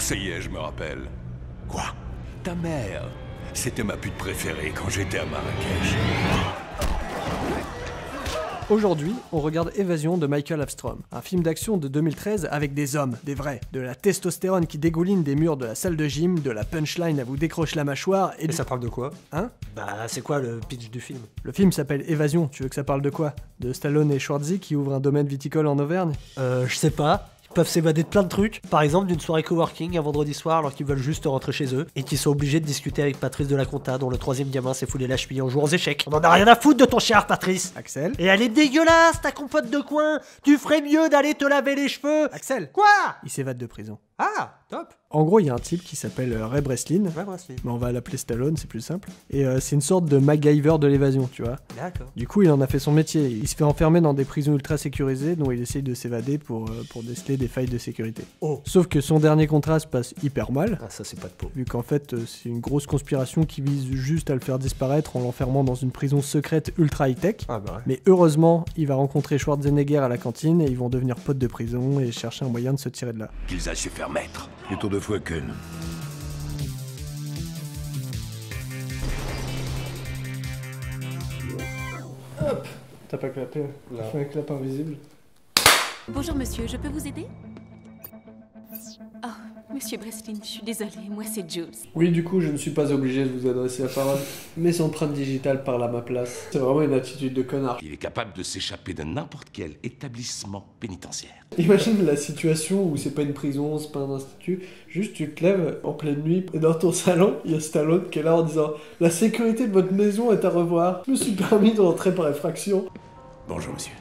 ça y est, je me rappelle. Quoi? Ta mère. C'était ma pute préférée quand j'étais à Marrakech. Aujourd'hui, on regarde Évasion de Michael Avstrom, un film d'action de 2013 avec des hommes, des vrais, de la testostérone qui dégouline des murs de la salle de gym, de la punchline à vous décroche la mâchoire et ça parle de quoi? Hein? Bah, c'est quoi le pitch du film? Le film s'appelle Évasion, tu veux que ça parle de quoi? De Stallone et Schwarzy qui ouvrent un domaine viticole en Auvergne? Je sais pas. Ils peuvent s'évader de plein de trucs. Par exemple, d'une soirée coworking un vendredi soir alors qu'ils veulent juste rentrer chez eux et qu'ils sont obligés de discuter avec Patrice de la Compta dont le troisième gamin s'est foulé la cheville en jouant aux échecs. On en a rien à foutre de ton chien, Patrice. Axel? Et elle est dégueulasse, ta compote de coin. Tu ferais mieux d'aller te laver les cheveux. Axel? Quoi? Il s'évade de prison. Ah, top. En gros, il y a un type qui s'appelle Ray Breslin. Ouais, moi aussi. Mais on va l'appeler Stallone, c'est plus simple. Et c'est une sorte de MacGyver de l'évasion, tu vois. D'accord. Du coup, il en a fait son métier. Il se fait enfermer dans des prisons ultra sécurisées dont il essaye de s'évader pour déceler des failles de sécurité. Oh. Sauf que son dernier contrat se passe hyper mal, Ah, ça c'est pas de peau. vu qu'en fait, c'est une grosse conspiration qui vise juste à le faire disparaître en l'enfermant dans une prison secrète ultra high-tech. Ah bah ouais. Mais heureusement, il va rencontrer Schwarzenegger à la cantine et ils vont devenir potes de prison et chercher un moyen de se tirer de là. Qu'ils aillent se faire mettre. Plutôt 2 fois qu'une. Hop! T'as pas clapé? T'as fait un clap invisible. Bonjour monsieur, je peux vous aider? Oh, monsieur Breslin, je suis désolée, moi c'est Jules. Oui, du coup, je ne suis pas obligé de vous adresser la parole. Mes empreintes digitales parlent à ma place. C'est vraiment une attitude de connard. Il est capable de s'échapper de n'importe quel établissement pénitentiaire. Imagine la situation où c'est pas une prison, c'est pas un institut, juste tu te lèves en pleine nuit et dans ton salon, il y a Stallone qui est là en disant « La sécurité de votre maison est à revoir. Je me suis permis de rentrer par effraction. Bonjour, monsieur. »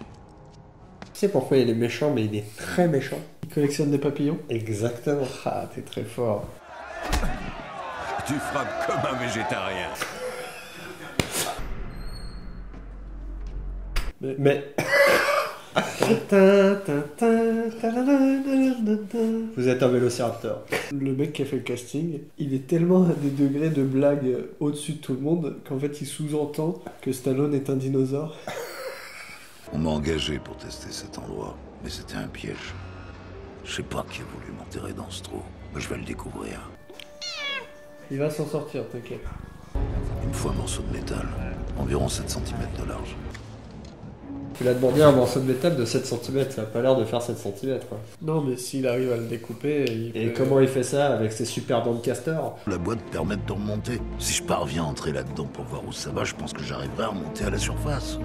Tu sais pourquoi il est méchant, mais il est très méchant. Il collectionne des papillons. Exactement. Ah, t'es très fort. Tu frappes comme un végétarien. Mais... Vous êtes un vélociraptor. Le mec qui a fait le casting, il est tellement à des degrés de blague au-dessus de tout le monde qu'en fait il sous-entend que Stallone est un dinosaure. On m'a engagé pour tester cet endroit, mais c'était un piège. Je sais pas qui a voulu m'enterrer dans ce trou, mais je vais le découvrir. Il va s'en sortir, t'inquiète. Il me faut un morceau de métal, environ 7 cm de large. Tu l'as demandé un morceau de métal de 7 cm, ça a pas l'air de faire 7 cm quoi. Non, mais s'il arrive à le découper, il Et peut... comment il fait ça avec ses super dents de castor? La boîte permet de remonter. Si je parviens à entrer là-dedans pour voir où ça va, je pense que j'arriverai à remonter à la surface.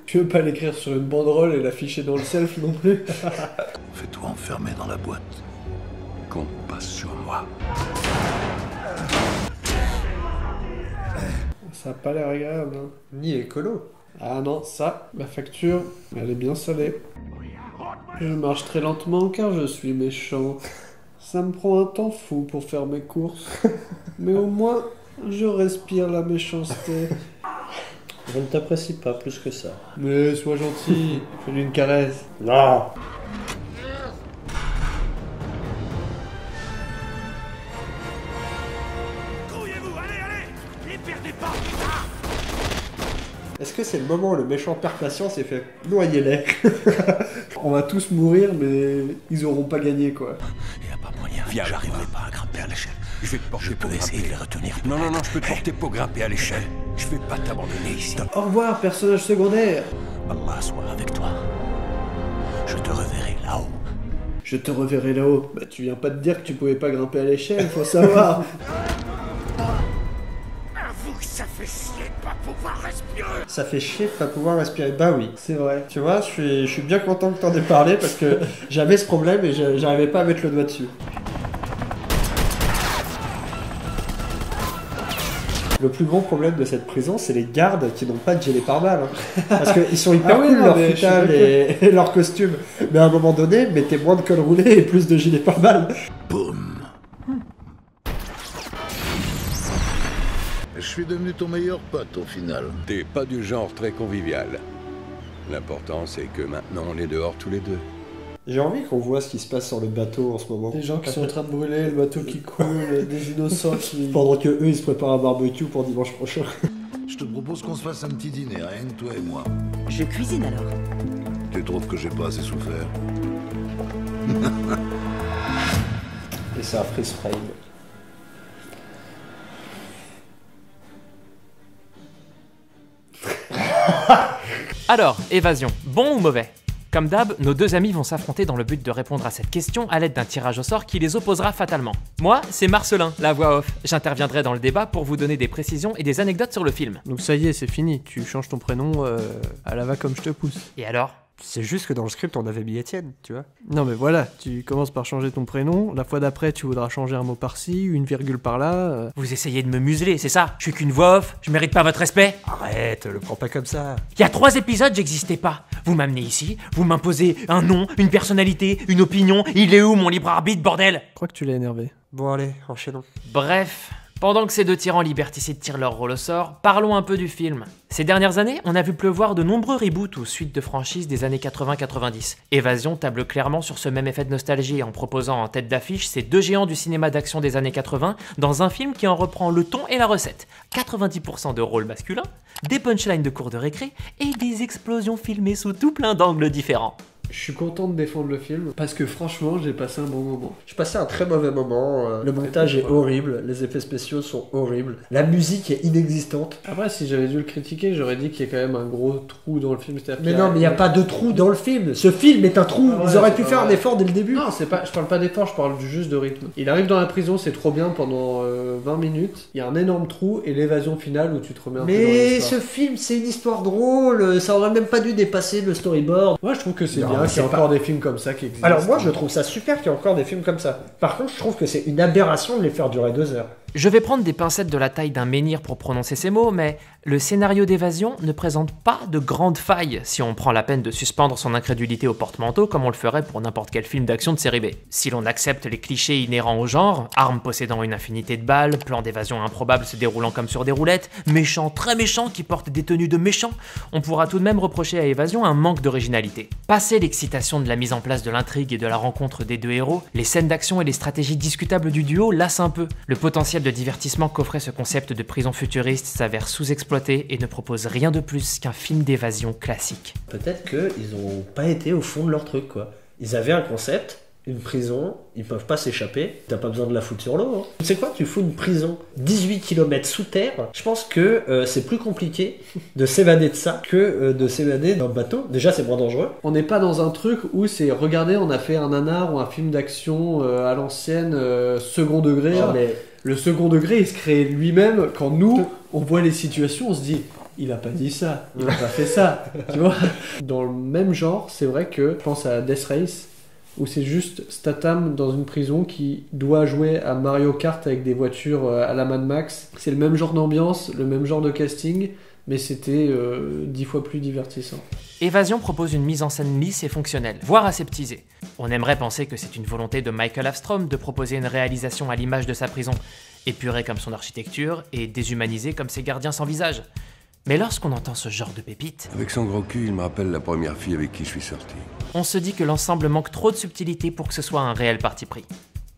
Tu veux pas l'écrire sur une banderole et l'afficher dans le self non plus? Fais-toi enfermer dans la boîte. Compte pas sur moi. Ça a pas l'air agréable, hein. Ni écolo. Ah non, ça, ma facture, elle est bien salée. Je marche très lentement car je suis méchant. Ça me prend un temps fou pour faire mes courses. Mais au moins, je respire la méchanceté. Je ne t'apprécie pas plus que ça. Mais sois gentil, fais-lui une caresse. Non. Est-ce que c'est le moment où le méchant perd patience et fait noyer-les? On va tous mourir, mais ils auront pas gagné, quoi. Il n'y a pas moyen. Viens, J'arriverai pas à grimper à l'échelle. Je vais te porter Je pour peux essayer de grimper. les retenir. Non, non, non, je peux te porter pour grimper à l'échelle. Je vais pas t'abandonner ici. Au revoir, personnage secondaire. Allah soit avec toi. Je te reverrai là-haut. Je te reverrai là-haut. Bah, tu viens pas de dire que tu pouvais pas grimper à l'échelle, faut savoir. Avoue que ça fait chier de pas pouvoir respirer. Ça fait chier de pas pouvoir respirer. Bah oui. C'est vrai. Tu vois, je suis bien content que t'en aies parlé parce que j'avais ce problème et j'arrivais pas à mettre le doigt dessus. Le plus gros problème de cette prison, c'est les gardes qui n'ont pas de gilet pare-balles. Hein. Parce qu'ils sont hyper Ah oui, cool, non, leur mais je suis futal et leur costume. Mais à un moment donné, mettez moins de col roulé et plus de gilet pare-balles. Boum. Je suis devenu ton meilleur pote au final. T'es pas du genre très convivial. L'important, c'est que maintenant, on est dehors tous les deux. J'ai envie qu'on voit ce qui se passe sur le bateau en ce moment. Des gens qui sont en train de brûler, le bateau qui coule, des innocents qui... Pendant que eux, ils se préparent un barbecue pour dimanche prochain. Je te propose qu'on se fasse un petit dîner, rien que toi et moi. Je cuisine alors. Tu trouves que j'ai pas assez souffert? Et ça freeze frame. Alors, Évasion, bon ou mauvais? Comme d'hab, nos deux amis vont s'affronter dans le but de répondre à cette question à l'aide d'un tirage au sort qui les opposera fatalement. Moi, c'est Marcelin, la voix off. J'interviendrai dans le débat pour vous donner des précisions et des anecdotes sur le film. Donc ça y est, c'est fini. Tu changes ton prénom à la va comme je te pousse. Et alors? C'est juste que dans le script, on avait mis Étienne, tu vois. Non mais voilà, tu commences par changer ton prénom, la fois d'après tu voudras changer un mot par-ci, une virgule par-là. Vous essayez de me museler, c'est ça? Je suis qu'une voix off, je mérite pas votre respect? Arrête, le prends pas comme ça. Il y a 3 épisodes, j'existais pas. Vous m'amenez ici, vous m'imposez un nom, une personnalité, une opinion. Il est où mon libre arbitre, bordel? Je crois que tu l'as énervé. Bon allez, enchaînons. Bref, pendant que ces deux tyrans liberticides tirent leur rôle au sort, parlons un peu du film. Ces dernières années, on a vu pleuvoir de nombreux reboots ou suites de franchises des années 80-90. Évasion table clairement sur ce même effet de nostalgie en proposant en tête d'affiche ces deux géants du cinéma d'action des années 80 dans un film qui en reprend le ton et la recette. 90% de rôles masculins, des punchlines de cours de récré et des explosions filmées sous tout plein d'angles différents. Je suis content de défendre le film parce que franchement j'ai passé un bon moment. J'ai passé un très mauvais moment, le montage est horrible, les effets spéciaux sont horribles, la musique est inexistante. Après si j'avais dû le critiquer j'aurais dit qu'il y a quand même un gros trou dans le film. Mais non mais il n'y a pas de trou dans le film, ce film est un trou, Ah ouais, ils auraient pu faire un vrai. effort dès le début. Non, c'est pas, je parle pas d'effort, je parle juste de rythme. Il arrive dans la prison, c'est trop bien pendant 20 minutes. Il y a un énorme trou et l'évasion finale où tu te remets un peu dans Mais l'histoire. ce film c'est une histoire drôle, ça aurait même pas dû dépasser le storyboard. Moi je trouve que c'est Non, bien mais qu'il y ait c'est pas- encore des films comme ça qui existent. Alors moi je trouve ça super qu'il y ait encore des films comme ça. Par contre je trouve que c'est une aberration de les faire durer 2 heures. Je vais prendre des pincettes de la taille d'un menhir pour prononcer ces mots, mais le scénario d'Évasion ne présente pas de grandes failles si on prend la peine de suspendre son incrédulité au porte-manteau comme on le ferait pour n'importe quel film d'action de série B. Si l'on accepte les clichés inhérents au genre, armes possédant une infinité de balles, plans d'évasion improbables se déroulant comme sur des roulettes, méchants très méchants qui portent des tenues de méchants, on pourra tout de même reprocher à Évasion un manque d'originalité. Passé l'excitation de la mise en place de l'intrigue et de la rencontre des deux héros, les scènes d'action et les stratégies discutables du duo lassent un peu. Le potentiel de divertissement qu'offrait ce concept de prison futuriste s'avère sous-exploité et ne propose rien de plus qu'un film d'évasion classique. Peut-être qu'ils ont pas été au fond de leur truc quoi. Ils avaient un concept, une prison, ils peuvent pas s'échapper, t'as pas besoin de la foutre sur l'eau. Hein. Tu sais quoi, tu fous une prison 18 km sous terre, je pense que c'est plus compliqué de s'évader de ça que de s'évader d'un bateau. Déjà c'est moins dangereux. On n'est pas dans un truc où c'est regardez on a fait un nanar ou un film d'action à l'ancienne second degré. Non, mais Le second degré il se crée lui-même quand nous on voit les situations on se dit il a pas dit ça, il a pas fait ça, tu vois. Dans le même genre c'est vrai que je pense à Death Race où c'est juste Statham dans une prison qui doit jouer à Mario Kart avec des voitures à la Mad Max. C'est le même genre d'ambiance, le même genre de casting, mais c'était 10 fois plus divertissant. Évasion propose une mise en scène lisse et fonctionnelle, voire aseptisée. On aimerait penser que c'est une volonté de Michael Avstrom de proposer une réalisation à l'image de sa prison, épurée comme son architecture et déshumanisée comme ses gardiens sans visage. Mais lorsqu'on entend ce genre de pépite, Avec son gros cul, il me rappelle la première fille avec qui je suis sorti. on se dit que l'ensemble manque trop de subtilité pour que ce soit un réel parti pris.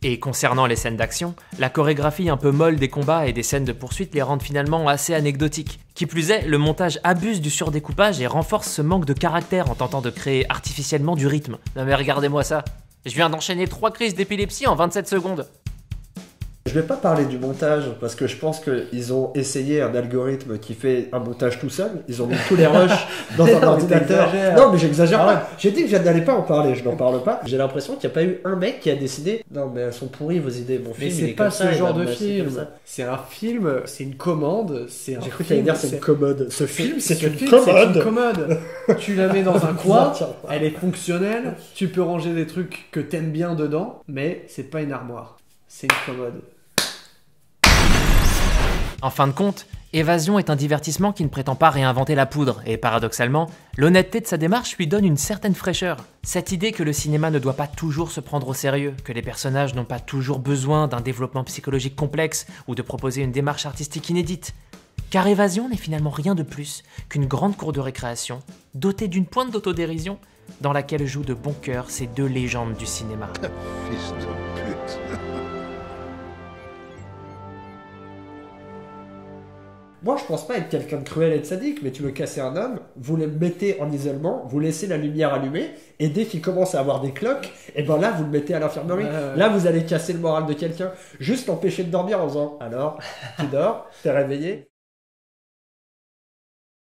Et concernant les scènes d'action, la chorégraphie un peu molle des combats et des scènes de poursuite les rendent finalement assez anecdotiques. Qui plus est, le montage abuse du surdécoupage et renforce ce manque de caractère en tentant de créer artificiellement du rythme. Non mais regardez-moi ça, je viens d'enchaîner 3 crises d'épilepsie en 27 secondes. je vais pas parler du montage parce que je pense qu'ils ont essayé un algorithme qui fait un montage tout seul. Ils ont mis tous les rushs dans un ordinateur. t'exagères. Non mais j'exagère Ah ouais. pas. J'ai dit que je n'allais pas en parler, je n'en parle pas. J'ai l'impression qu'il n'y a pas eu un mec qui a décidé non mais elles sont pourries vos idées. Mon Mais film il c'est est pas comme ce ça, il genre va de me passer film. comme ça. C'est un film, c'est une commande, c'est un J'ai cru que film, t'allais dire c'est une commode. Ce film c'est ce une film, c'est une commode. commode. Tu la mets dans un coin, Ça tient pas. elle est fonctionnelle, tu peux ranger des trucs que t'aimes bien dedans, mais c'est pas une armoire, c'est une commode. En fin de compte, Évasion est un divertissement qui ne prétend pas réinventer la poudre, et paradoxalement, l'honnêteté de sa démarche lui donne une certaine fraîcheur. Cette idée que le cinéma ne doit pas toujours se prendre au sérieux, que les personnages n'ont pas toujours besoin d'un développement psychologique complexe ou de proposer une démarche artistique inédite. Car Évasion n'est finalement rien de plus qu'une grande cour de récréation, dotée d'une pointe d'autodérision, dans laquelle jouent de bon cœur ces deux légendes du cinéma. Fils de pute. Moi, je pense pas être quelqu'un de cruel et de sadique, mais tu veux casser un homme, vous le mettez en isolement, vous laissez la lumière allumée, et dès qu'il commence à avoir des cloques, et ben là, vous le mettez à l'infirmerie. Là, vous allez casser le moral de quelqu'un. Juste l'empêcher de dormir en faisant, alors, tu dors, t'es réveillé.